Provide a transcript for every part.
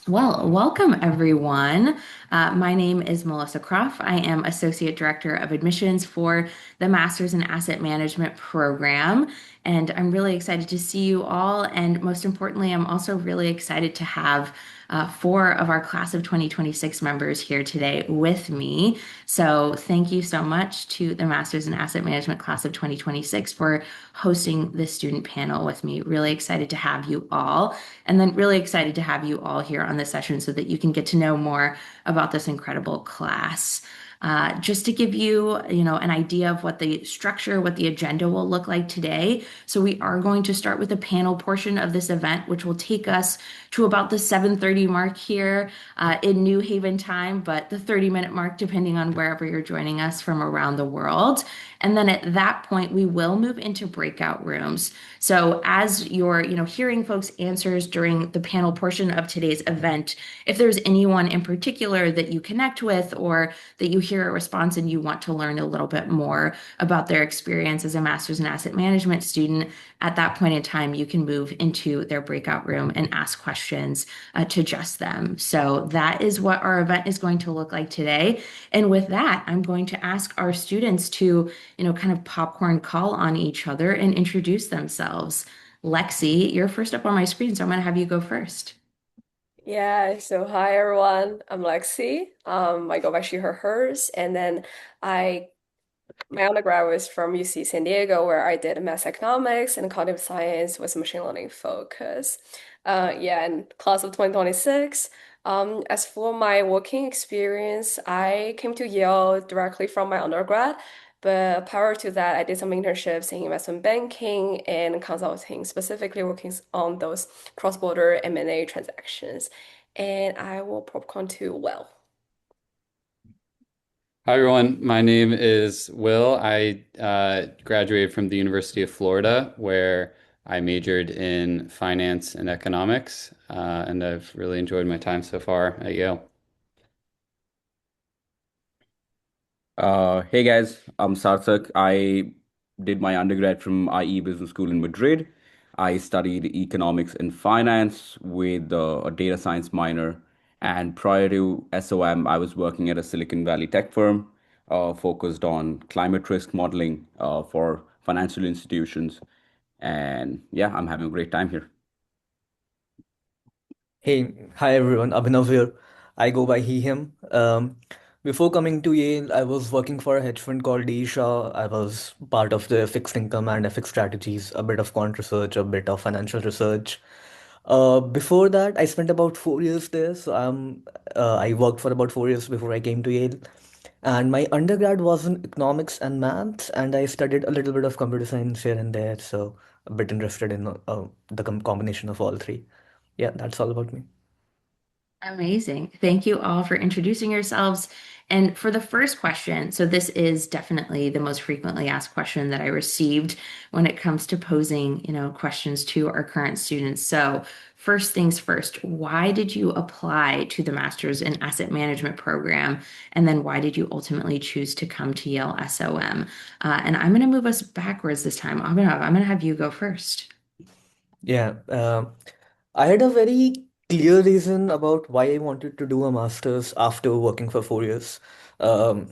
Well, welcome everyone. My name is Melissa Croft. I am Associate Director of Admissions for the Masters in Asset Management program, and I'm really excited to see you all. And most importantly, I'm also really excited to have four of our class of 2026 members here today with me. So, thank you so much to the Masters in Asset Management class of 2026 for hosting this student panel with me. Really excited to have you all. And then really excited to have you all here on this session so that you can get to know more about this incredible class. Just to give you, an idea of what the structure, what the agenda will look like today. So we are going to start with the panel portion of this event, which will take us to about the 7:30 mark here in New Haven time, but the 30-minute mark, depending on wherever you're joining us from around the world. And then at that point, we will move into breakout rooms. So as you're, hearing folks' answers during the panel portion of today's event, if there's anyone in particular that you connect with or that you hear a response and you want to learn a little bit more about their experience as a master's in asset management student, at that point in time, you can move into their breakout room and ask questions to just them. So that is what our event is going to look like today. And with that, I'm going to ask our students to, kind of popcorn call on each other and introduce themselves. Lexie, you're first up on my screen, so I'm going to have you go first. Yeah, so hi everyone. I'm Lexie. I go by she, her, hers, and then I my undergrad was from UC San Diego, where I did mass economics and cognitive science with machine learning focus. Yeah, and class of 2026. As for my working experience, I came to Yale directly from my undergrad, but prior to that, I did some internships in investment banking and consulting, specifically working on those cross-border M&A transactions. And I will popcorn to well. Hi, everyone. My name is Will. I graduated from the University of Florida, where I majored in finance and economics, and I've really enjoyed my time so far at Yale. Hey guys, I'm Sarthak. I did my undergrad from IE Business School in Madrid. I studied economics and finance with a data science minor. And prior to SOM, I was working at a Silicon Valley tech firm focused on climate risk modeling for financial institutions. And yeah, I'm having a great time here. Hey, hi everyone, Abhinav here. I go by he, him. Before coming to Yale, I was working for a hedge fund called Asia. I was part of the fixed income and FX strategies, a bit of quant research, a bit of financial research. Before that, I spent about 4 years there. I worked for about 4 years before I came to Yale. And my undergrad was in economics and maths, and I studied a little bit of computer science here and there. So a bit interested in the combination of all three. Yeah, that's all about me. Amazing. Thank you all for introducing yourselves. And for the first question, so this is definitely the most frequently asked question that I received when it comes to posing, questions to our current students. So, first things first, why did you apply to the Master's in Asset Management program? And then why did you ultimately choose to come to Yale SOM? And I'm going to move us backwards this time. I'm going to have you go first. Yeah, I had a very clear reason about why I wanted to do a master's after working for 4 years. Um,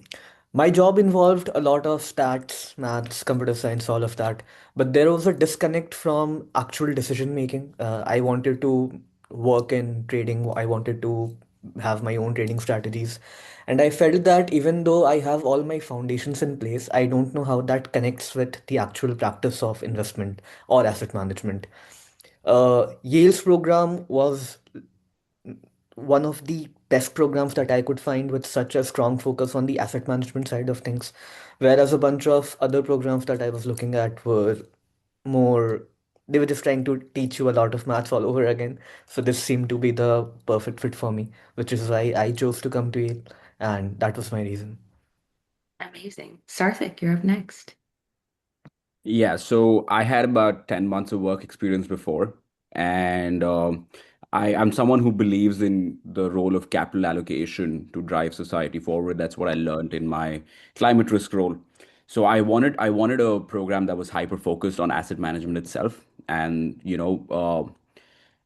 my job involved a lot of stats, maths, computer science, all of that, but there was a disconnect from actual decision making. I wanted to work in trading, I wanted to have my own trading strategies, and I felt that even though I have all my foundations in place, I don't know how that connects with the actual practice of investment or asset management. Yale's program was one of the best programs that I could find with such a strong focus on the asset management side of things. Whereas a bunch of other programs that I was looking at were more, they were just trying to teach you a lot of maths all over again. So this seemed to be the perfect fit for me, which is why I chose to come to Yale. And that was my reason. Amazing. Sarthik, you're up next. Yeah, so I had about 10 months of work experience before, and I'm someone who believes in the role of capital allocation to drive society forward. That's what I learned in my climate risk role. So I wanted a program that was hyper focused on asset management itself, and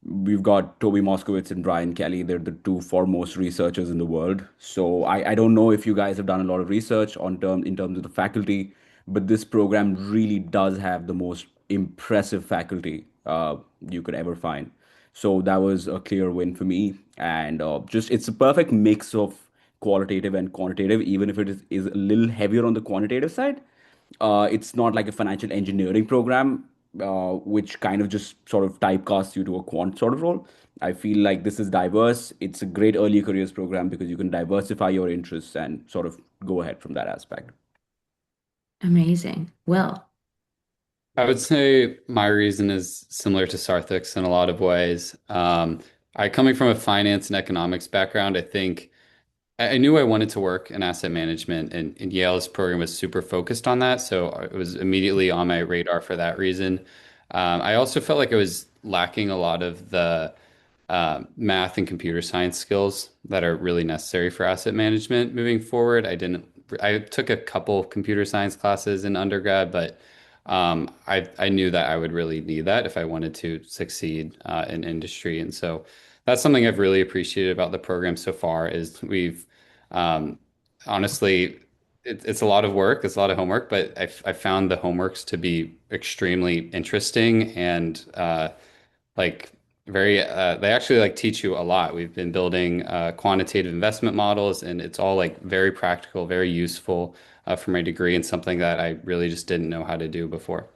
We've got Toby Moskowitz and Brian Kelly. They're the two foremost researchers in the world. So I don't know if you guys have done a lot of research in terms of the faculty, but this program really does have the most impressive faculty you could ever find. So that was a clear win for me. And just it's a perfect mix of qualitative and quantitative, even if is a little heavier on the quantitative side. It's not like a financial engineering program, which kind of just sort of typecasts you to a quant sort of role. I feel like this is diverse. It's a great early careers program because you can diversify your interests and sort of go ahead from that aspect. Amazing. Will. I would say my reason is similar to Sarthak's in a lot of ways. I coming from a finance and economics background, I think I knew I wanted to work in asset management, and Yale's program was super focused on that. So it was immediately on my radar for that reason. I also felt like I was lacking a lot of the math and computer science skills that are really necessary for asset management moving forward. I took a couple computer science classes in undergrad, but I knew that I would really need that if I wanted to succeed in industry. And so that's something I've really appreciated about the program so far is we've um, honestly, it's a lot of work, it's a lot of homework, but I found the homeworks to be extremely interesting and like very they actually like teach you a lot. We've been building quantitative investment models, and it's all like very practical, very useful for my degree, and something that I really just didn't know how to do before.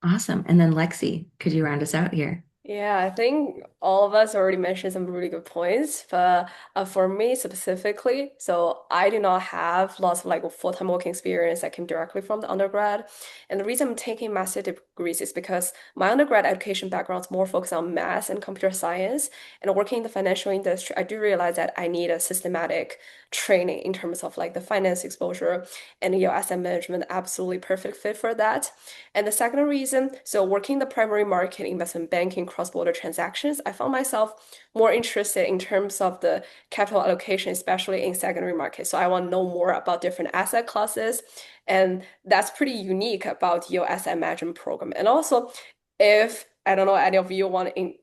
Awesome. And then Lexie, could you round us out here? Yeah, I think all of us already mentioned some really good points, but for me specifically, so I do not have lots of like full-time working experience that came directly from the undergrad. And the reason I'm taking master degrees is because my undergrad education background is more focused on math and computer science. And working in the financial industry, I do realize that I need a systematic training in terms of like the finance exposure, and your asset management absolutely perfect fit for that. And the second reason, so working in the primary market, investment banking, cross-border transactions, I found myself more interested in terms of the capital allocation, especially in secondary markets. So I want to know more about different asset classes. And that's pretty unique about your asset management program. And also, if I don't know any of you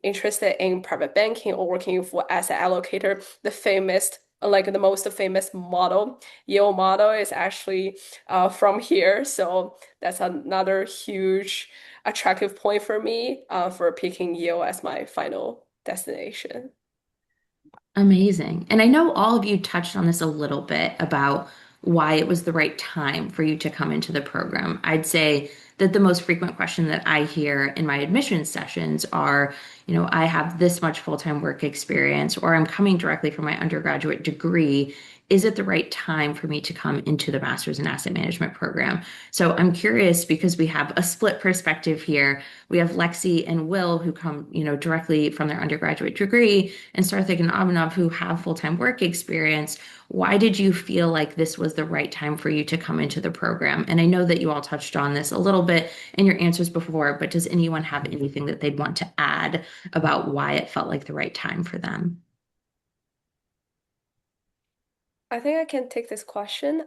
interested in private banking or working for asset allocator, the famous like the most famous model, Yale model is actually from here. So that's another huge attractive point for me for picking Yale as my final destination. Amazing. And I know all of you touched on this a little bit about why it was the right time for you to come into the program. I'd say that the most frequent question that I hear in my admissions sessions are, I have this much full-time work experience, or I'm coming directly from my undergraduate degree. Is it the right time for me to come into the Master's in Asset Management program? So I'm curious because we have a split perspective here. We have Lexi and Will who come, directly from their undergraduate degree, and Sarthak and Abhinav who have full-time work experience. Why did you feel like this was the right time for you to come into the program? And I know that you all touched on this a little bit in your answers before, but does anyone have anything that they'd want to add about why it felt like the right time for them? I think I can take this question.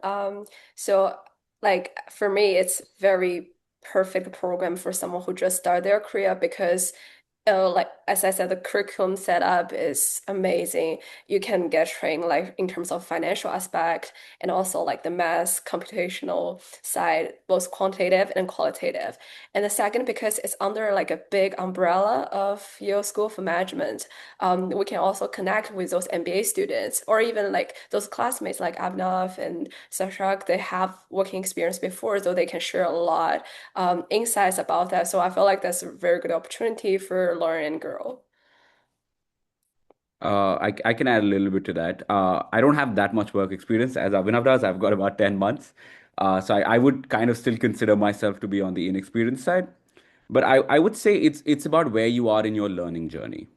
So like for me, it's very perfect program for someone who just started their career because like as I said, the curriculum setup is amazing. You can get trained like in terms of financial aspect and also like the math computational side, both quantitative and qualitative. And the second, because it's under like a big umbrella of your school for management, we can also connect with those MBA students or even like those classmates like Abhinav and Sarthak. They have working experience before, so they can share a lot insights about that. So I feel like that's a very good opportunity for learn and grow. I can add a little bit to that. I don't have that much work experience as Abhinav does. I've got about 10 months. So I would kind of still consider myself to be on the inexperienced side. But I would say it's about where you are in your learning journey.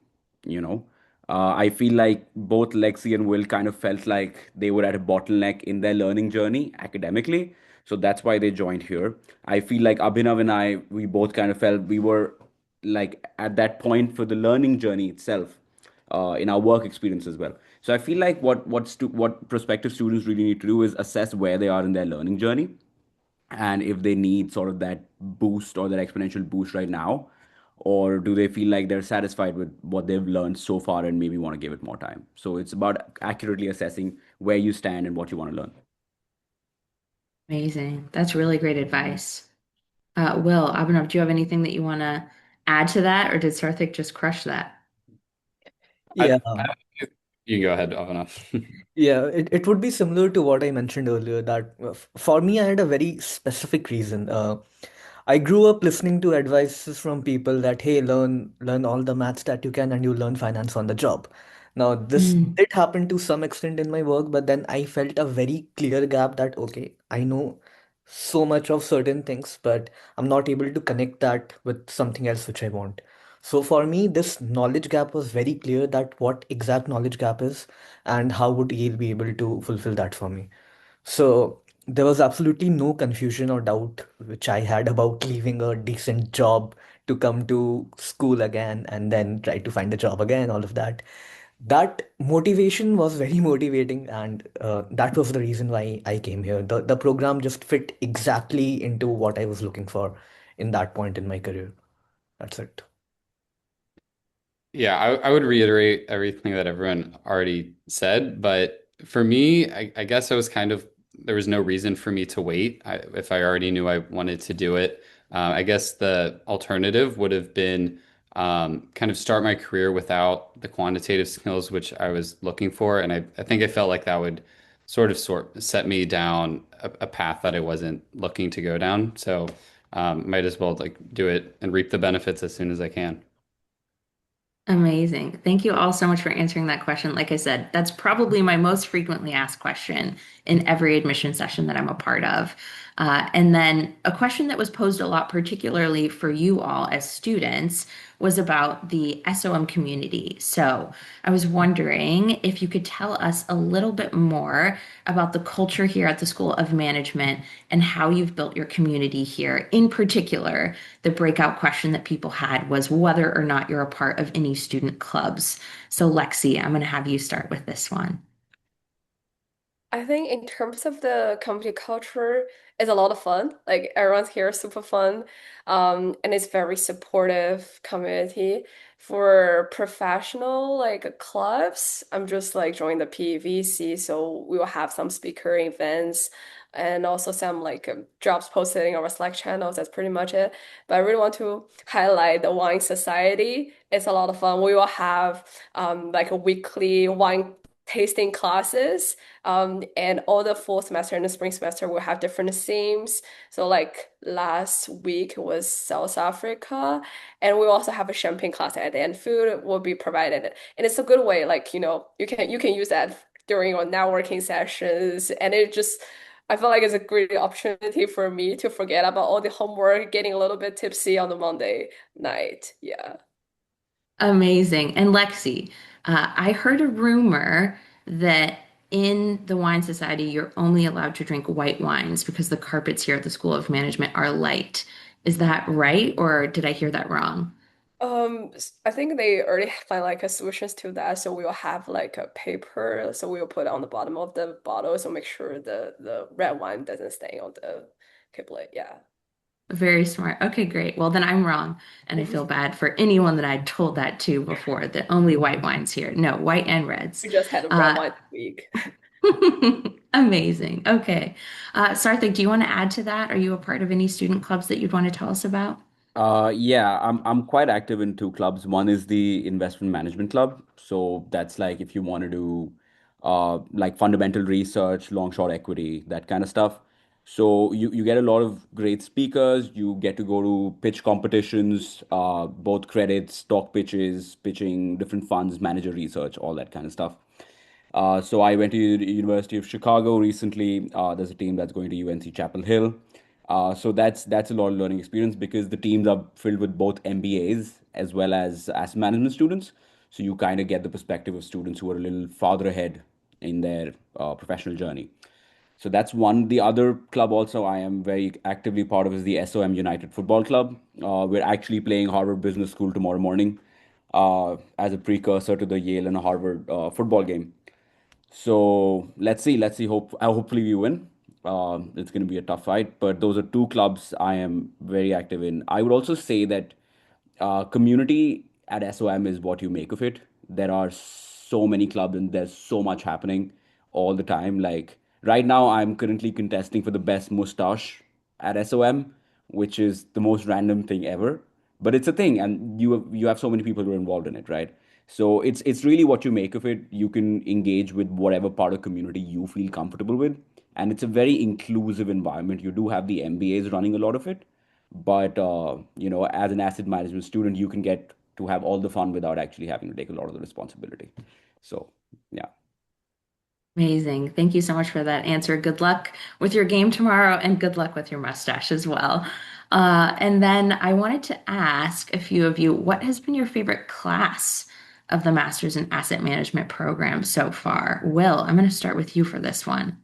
You know, I feel like both Lexi and Will kind of felt like they were at a bottleneck in their learning journey academically. So that's why they joined here. I feel like Abhinav and I, we both kind of felt we were like at that point for the learning journey itself in our work experience as well. So I feel like what prospective students really need to do is assess where they are in their learning journey, and if they need sort of that boost or that exponential boost right now, or do they feel like they're satisfied with what they've learned so far and maybe want to give it more time? So it's about accurately assessing where you stand and what you want to learn. Amazing. That's really great advice. Will, Abhinav, do you have anything that you want to add to that, or did Sarthik just crush that? Yeah. You can go ahead, Abhinav. Yeah, it would be similar to what I mentioned earlier that for me, I had a very specific reason. I grew up listening to advices from people that, hey, learn all the maths that you can and you learn finance on the job. Now, this Mm, did happen to some extent in my work, but then I felt a very clear gap that, okay, I know so much of certain things, but I'm not able to connect that with something else which I want. So for me, this knowledge gap was very clear that what exact knowledge gap is and how would Yale be able to fulfill that for me. So there was absolutely no confusion or doubt which I had about leaving a decent job to come to school again and then try to find a job again, all of that. That motivation was very motivating, and that was the reason why I came here. The program just fit exactly into what I was looking for in that point in my career. That's it. Yeah, I would reiterate everything that everyone already said, but for me, I guess I was kind of there was no reason for me to wait. If I already knew I wanted to do it, I guess the alternative would have been kind of start my career without the quantitative skills which I was looking for, and I think I felt like that would sort set me down a path that I wasn't looking to go down. So might as well like do it and reap the benefits as soon as I can. amazing. Thank you all so much for answering that question. Like I said, that's probably my most frequently asked question in every admission session that I'm a part of. And then a question that was posed a lot, particularly for you all as students, was about the SOM community. So I was wondering if you could tell us a little bit more about the culture here at the School of Management and how you've built your community here. In particular, the breakout question that people had was whether or not you're a part of any student clubs. So, Lexie, I'm going to have you start with this one. I think in terms of the company culture, it's a lot of fun. Like everyone's here is super fun. And it's very supportive community. For professional like clubs, I'm just like joining the PVC, so we will have some speaker events and also some like jobs posted in our Slack channels. That's pretty much it. But I really want to highlight the wine society. It's a lot of fun. We will have like a weekly wine tasting classes. And all the fall semester and the spring semester will have different themes. So like last week was South Africa, and we also have a champagne class at the end. Food will be provided, and it's a good way. Like you can use that during your networking sessions, and it just I feel like it's a great opportunity for me to forget about all the homework, getting a little bit tipsy on the Monday night. Yeah. Amazing. And Lexi, I heard a rumor that in the Wine Society, you're only allowed to drink white wines because the carpets here at the School of Management are light. Is that right, or did I hear that wrong? I think they already find like a solutions to that. So we'll have like a paper, so we'll put it on the bottom of the bottle, so make sure the red wine doesn't stay on the kiblet. Yeah. Very smart. Okay, great. Well, then I'm wrong, and I feel bad for anyone that I'd told that to before, that only white wines here. No, white and reds. We just had a red Uh, wine this week. amazing. Okay. Sarthik, do you want to add to that? Are you a part of any student clubs that you'd want to tell us about? Yeah, I'm quite active in two clubs. One is the investment management club. So that's like if you want to do like fundamental research, long short equity, that kind of stuff. So you get a lot of great speakers. You get to go to pitch competitions, both credits, stock pitches, pitching different funds, manager research, all that kind of stuff. So I went to the University of Chicago recently. There's a team that's going to UNC Chapel Hill. So that's a lot of learning experience because the teams are filled with both MBAs as well as asset management students. So you kind of get the perspective of students who are a little farther ahead in their professional journey. So that's one. The other club also I am very actively part of is the SOM United Football Club. We're actually playing Harvard Business School tomorrow morning as a precursor to the Yale and Harvard football game. So let's see. Hopefully we win. It's going to be a tough fight, but those are two clubs I am very active in. I would also say that community at SOM is what you make of it. There are so many clubs and there's so much happening all the time. Like right now, I'm currently contesting for the best mustache at SOM, which is the most random thing ever. But it's a thing, and you have so many people who are involved in it, right? So it's really what you make of it. You can engage with whatever part of community you feel comfortable with, and it's a very inclusive environment. You do have the MBAs running a lot of it, but as an asset management student, you can get to have all the fun without actually having to take a lot of the responsibility. So, yeah. Amazing. Thank you so much for that answer. Good luck with your game tomorrow and good luck with your mustache as well. And then I wanted to ask a few of you, what has been your favorite class of the Masters in Asset Management program so far? Will, I'm going to start with you for this one.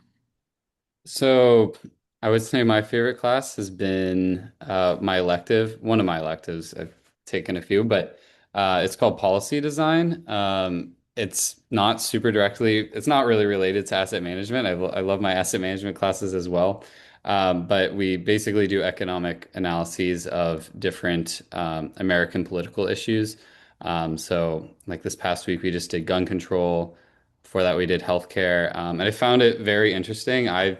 So I would say my favorite class has been my elective, one of my electives. I've taken a few, but it's called policy design. It's not super directly, it's not really related to asset management. I love my asset management classes as well. But we basically do economic analyses of different American political issues. So, like this past week, we just did gun control. Before that, we did healthcare. And I found it very interesting. I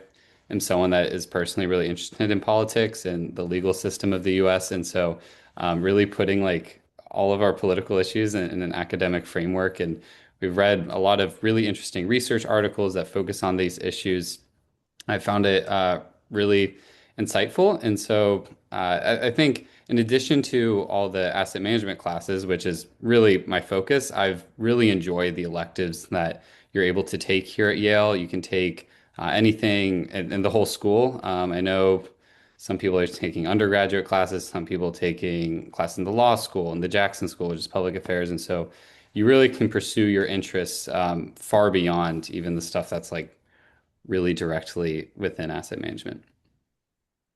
am someone that is personally really interested in politics and the legal system of the US. And so, really putting like all of our political issues in an academic framework. And we've read a lot of really interesting research articles that focus on these issues. I found it really insightful. And so I think in addition to all the asset management classes, which is really my focus, I've really enjoyed the electives that you're able to take here at Yale. You can take anything in the whole school. I know some people are taking undergraduate classes, some people taking classes in the law school and the Jackson School, which is public affairs. And so you really can pursue your interests far beyond even the stuff that's like really directly within asset management.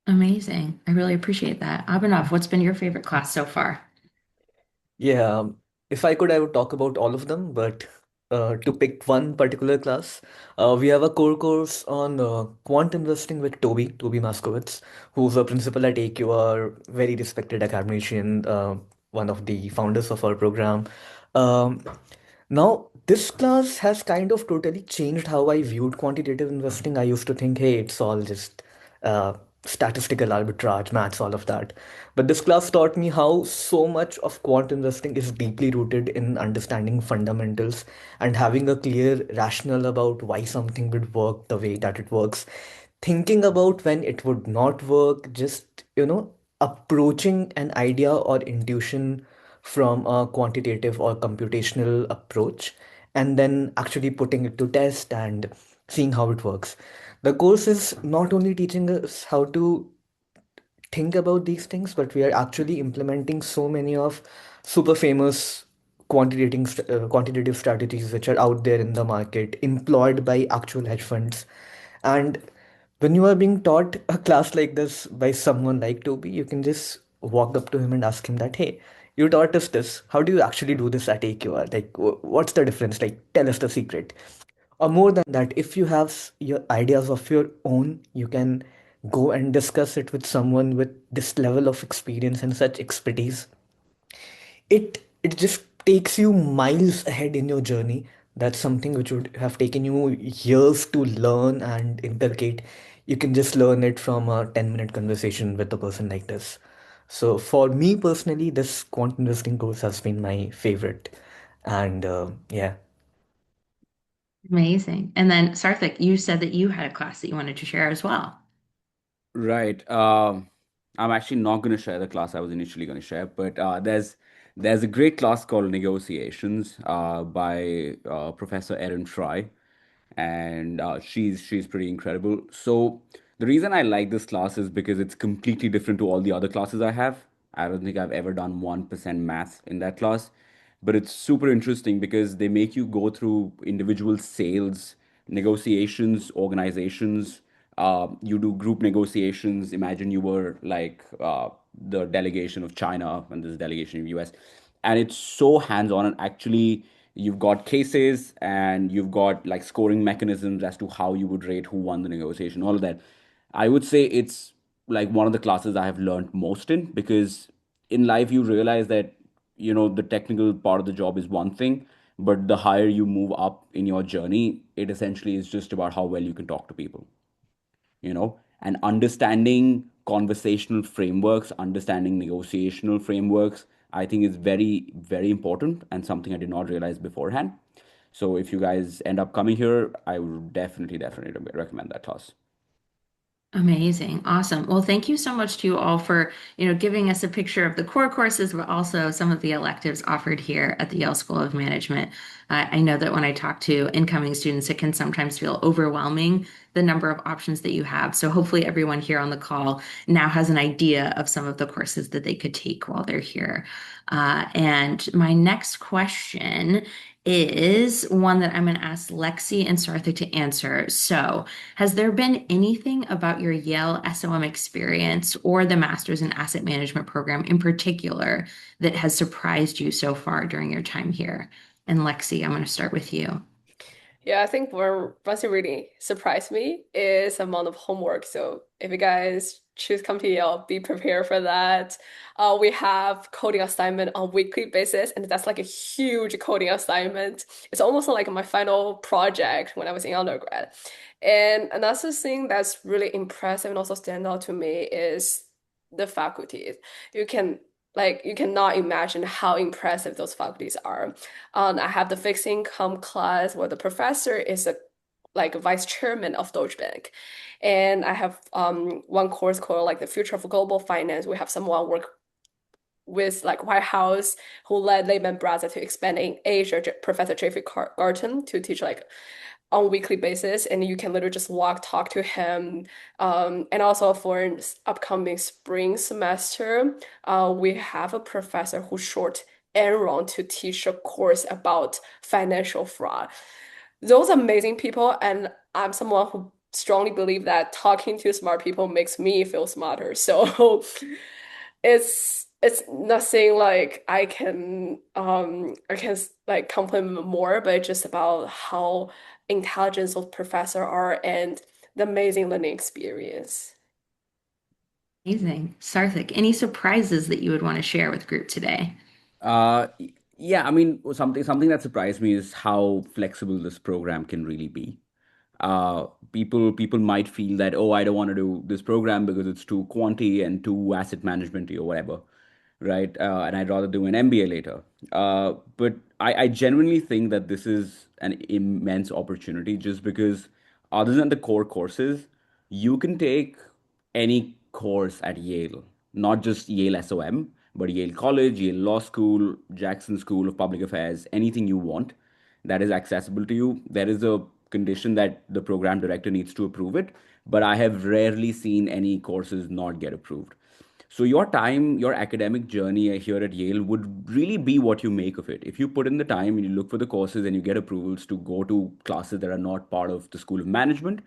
Amazing. I really appreciate that. Abhinav, what's been your favorite class so far? Yeah, if I could, I would talk about all of them, but to pick one particular class, we have a core course on quant investing with Toby Maskowitz, who's a principal at AQR, very respected academician, one of the founders of our program. Um, Now, this class has kind of totally changed how I viewed quantitative investing. I used to think, hey, it's all just uh, statistical arbitrage, maths, all of that. But this class taught me how so much of quant investing is deeply rooted in understanding fundamentals and having a clear rationale about why something would work the way that it works. Thinking about when it would not work, just, approaching an idea or intuition from a quantitative or computational approach and then actually putting it to test and seeing how it works. The course is not only teaching us how to think about these things, but we are actually implementing so many of super famous quantitative strategies which are out there in the market, employed by actual hedge funds. And when you are being taught a class like this by someone like Toby, you can just walk up to him and ask him that, hey, you taught us this. How do you actually do this at AQR? Like, what's the difference? Like, tell us the secret. Or more than that, if you have your ideas of your own, you can go and discuss it with someone with this level of experience and such expertise. It just takes you miles ahead in your journey. That's something which would have taken you years to learn and inculcate. You can just learn it from a 10-minute conversation with a person like this. So for me personally, this quantum investing course has been my favorite. And yeah. Amazing. And then Sarthak, you said that you had a class that you wanted to share as well. Right. I'm actually not going to share the class I was initially going to share, but there's a great class called Negotiations by Professor Erin Fry, and she's pretty incredible. So the reason I like this class is because it's completely different to all the other classes I have. I don't think I've ever done 1% math in that class, but it's super interesting because they make you go through individual sales, negotiations, organizations. You do group negotiations. Imagine you were like the delegation of China and this delegation of US, and it's so hands-on. And actually, you've got cases and you've got like scoring mechanisms as to how you would rate who won the negotiation. All of that. I would say it's like one of the classes I have learned most in because in life you realize that the technical part of the job is one thing, but the higher you move up in your journey, it essentially is just about how well you can talk to people, and understanding conversational frameworks, understanding negotiational frameworks, I think is very, very important and something I did not realize beforehand. So if you guys end up coming here, I would definitely, definitely recommend that class. Amazing. Awesome. Well, thank you so much to you all for, giving us a picture of the core courses, but also some of the electives offered here at the Yale School of Management. I know that when I talk to incoming students, it can sometimes feel overwhelming, the number of options that you have. So hopefully everyone here on the call now has an idea of some of the courses that they could take while they're here. And my next question is one that I'm going to ask Lexie and Sarthak to answer. So, has there been anything about your Yale SOM experience or the Master's in Asset Management program in particular that has surprised you so far during your time here? And Lexi, I'm going to start with you. Yeah, I think one thing really surprised me is the amount of homework. So if you guys choose come to Yale, be prepared for that. We have coding assignment on weekly basis, and that's like a huge coding assignment. It's almost like my final project when I was in undergrad. And another thing that's really impressive and also stand out to me is the faculty. You can you cannot imagine how impressive those faculties are. I have the fixed income class where the professor is a vice chairman of Deutsche Bank, and I have one course called like the future of global finance. We have someone work with like White House who led Lehman Brothers to expand in Asia, Professor Jeffrey Garton to teach like on weekly basis, and you can literally just talk to him. And also for upcoming spring semester, we have a professor who short Enron to teach a course about financial fraud. Those amazing people, and I'm someone who strongly believe that talking to smart people makes me feel smarter. So it's nothing like I can like compliment more, but it's just about how intelligent those professors are and the amazing learning experience. Amazing. Sarthak, any surprises that you would want to share with group today? Yeah, I mean, something that surprised me is how flexible this program can really be. People might feel that, oh, I don't want to do this program because it's too quantity and too asset managementy or whatever, right? And I'd rather do an MBA later. But I genuinely think that this is an immense opportunity just because, other than the core courses, you can take any course at Yale, not just Yale SOM, but Yale College, Yale Law School, Jackson School of Public Affairs, anything you want that is accessible to you. There is a condition that the program director needs to approve it, but I have rarely seen any courses not get approved. So your time, your academic journey here at Yale would really be what you make of it. If you put in the time and you look for the courses and you get approvals to go to classes that are not part of the School of Management,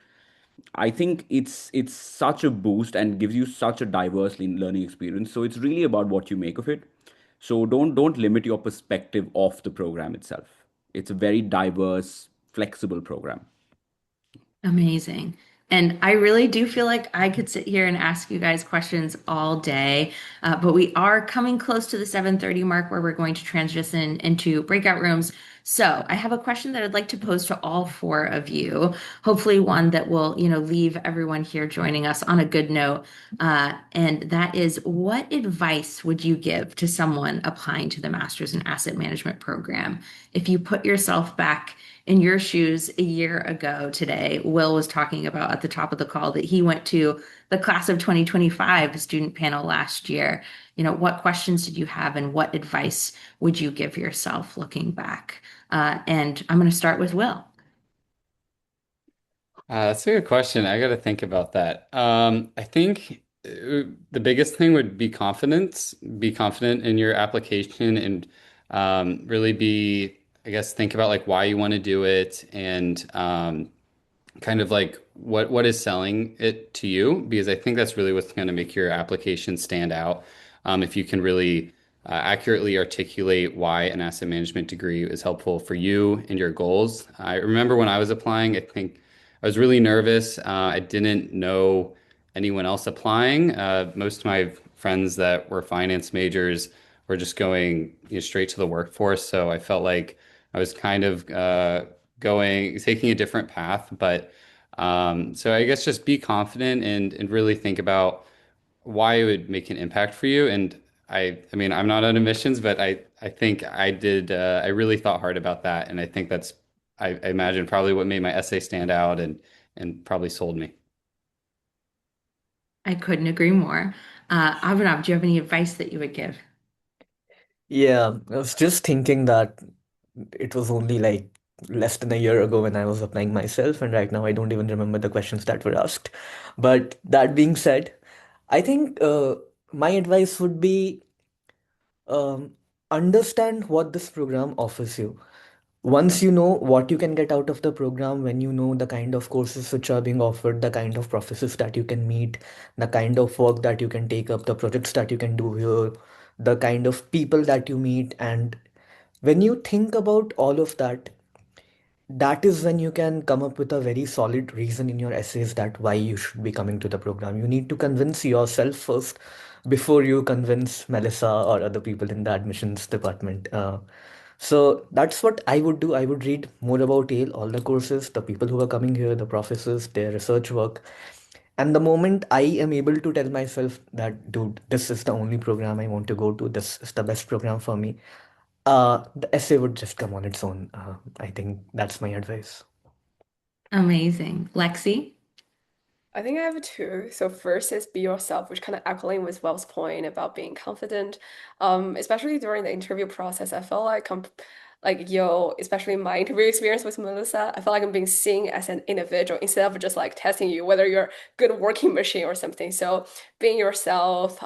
I think it's such a boost and gives you such a diverse learning experience. So it's really about what you make of it. So don't limit your perspective of the program itself. It's a very diverse, flexible program. Amazing. And I really do feel like I could sit here and ask you guys questions all day, but we are coming close to the 7:30 mark where we're going to transition into breakout rooms. So I have a question that I'd like to pose to all four of you. Hopefully one that will, leave everyone here joining us on a good note. And that is, what advice would you give to someone applying to the Master's in Asset Management program? If you put yourself back in your shoes a year ago today, Will was talking about at the top of the call that he went to the class of 2025 student panel last year. What questions did you have and what advice would you give yourself looking back? And I'm going to start with Will. That's a good question. I got to think about that. I think the biggest thing would be confidence. Be confident in your application and really be, I guess, think about like why you want to do it and kind of like what is selling it to you, because I think that's really what's going to make your application stand out. If you can really accurately articulate why an asset management degree is helpful for you and your goals. I remember when I was applying, I think I was really nervous. I didn't know anyone else applying. Most of my friends that were finance majors were just going, straight to the workforce. So I felt like I was kind of taking a different path. But so I guess just be confident and really think about why it would make an impact for you. And I mean, I'm not on admissions, but I think I did, I really thought hard about that. And I think that's, I imagine probably what made my essay stand out and probably sold me. I couldn't agree more. Abhinav, do you have any advice that you would give? Yeah, I was just thinking that it was only like less than a year ago when I was applying myself, and right now I don't even remember the questions that were asked. But that being said, I think my advice would be um, understand what this program offers you. Once you know what you can get out of the program, when you know the kind of courses which are being offered, the kind of professors that you can meet, the kind of work that you can take up, the projects that you can do here, the kind of people that you meet, and when you think about all of that, that is when you can come up with a very solid reason in your essays that why you should be coming to the program. You need to convince yourself first before you convince Melissa or other people in the admissions department. So that's what I would do. I would read more about Yale, all the courses, the people who are coming here, the professors, their research work. And the moment I am able to tell myself that, dude, this is the only program I want to go to, this is the best program for me, the essay would just come on its own. I think that's my advice. Amazing. Lexie? I think I have two. So first is be yourself, which kind of echoing with Will's point about being confident. Especially during the interview process, I felt like especially my interview experience with Melissa, I felt like I'm being seen as an individual instead of just like testing you whether you're a good working machine or something. So being yourself,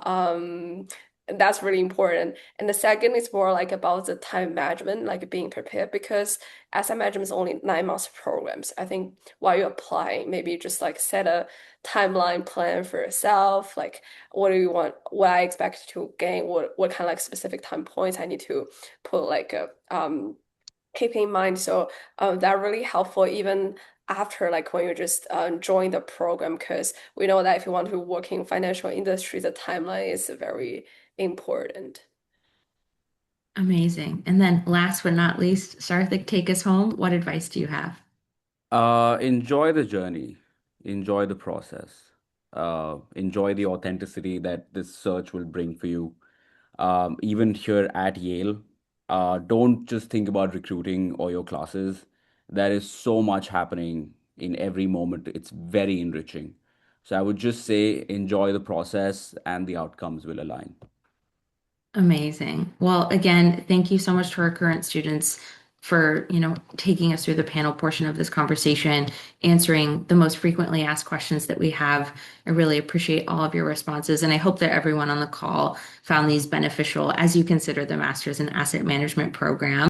that's really important. And the second is more like about the time management, like being prepared because SM management is only 9 months programs. I think while you're applying, maybe just like set a timeline plan for yourself. Like, what do you want? What I expect to gain? What kind of like specific time points I need to put like a keep in mind. So that really helpful even after like when you just join the program because we know that if you want to work in financial industry, the timeline is very important. Amazing. And then last but not least, Sarthak, take us home. What advice do you have? Enjoy the journey, enjoy the process, enjoy the authenticity that this search will bring for you. Even here at Yale, don't just think about recruiting or your classes. There is so much happening in every moment. It's very enriching. So I would just say enjoy the process and the outcomes will align. Amazing. Well, again, thank you so much to our current students for, taking us through the panel portion of this conversation, answering the most frequently asked questions that we have. I really appreciate all of your responses, and I hope that everyone on the call found these beneficial as you consider the Masters in Asset Management program.